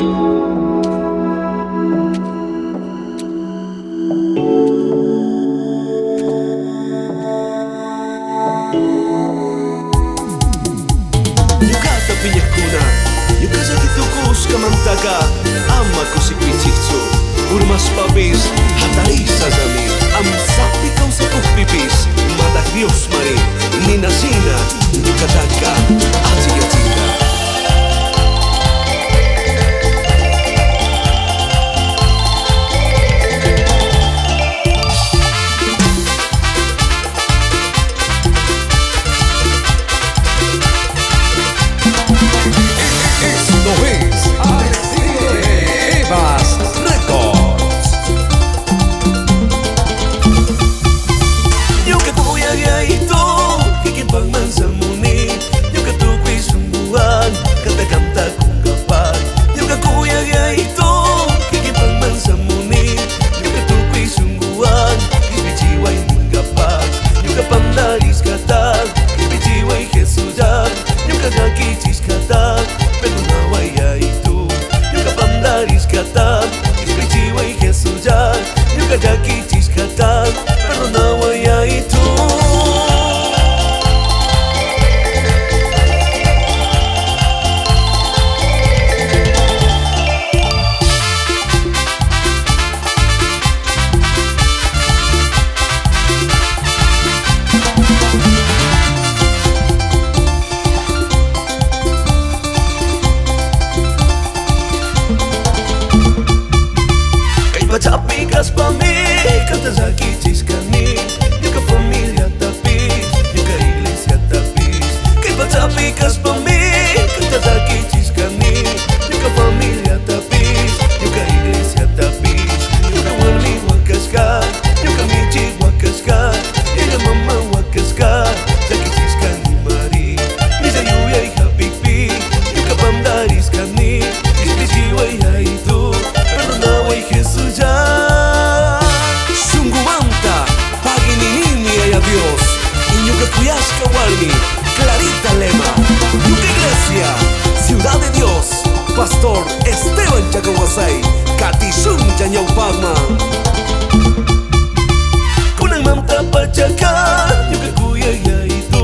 Yukata piñakuna, yukallakitukus kamantaka, ama kusikpichikchu, urmas papis, hatarisasami, amsapi kawsakukpipis, matak Dios mari, ninasina, yukataka, achigachiga. Jaki ciskatan, perdonaba ya y tú. Pachapikas pa mi, kanta zaki chiskani, yuka familia tapis, yuka iglesia tapis. Kay pachapikas pa mi, kanta zaki chiskani, yuka familia tapis, yuka iglesia tapis. Yuka wali wakaska, yuka michi wakaska, ella mama wakaska, zaki chiskani mari, nisa yuya y hapipi, yuka pamdariskani, ispichiwa ya itu, perdonaba y Jesús ya. Dios, y Yuka Kuyashka Walmi, Clarita Lema, Yuka Iglesia, Ciudad de Dios, Pastor Esteban Chacawasay, Katishun Chanyaupagma. Kunang mamta pachaka, Yuka Kuyaya itu,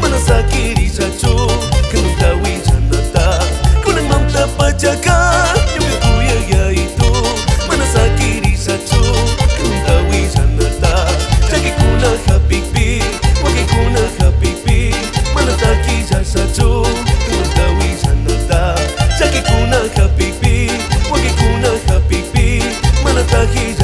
Manasakiri Sachu, Kanutawi Janata. Kunang mamta pachaka, Yuka Kuyaya itu, Manasakiri Sachu, Kanutawi Janata. Jaki kuna hapipi, wagi kuna hapipi, manataki jasachu, kanutawi sanata. Jaki kuna hapipi, wagi kuna hapipi, manataki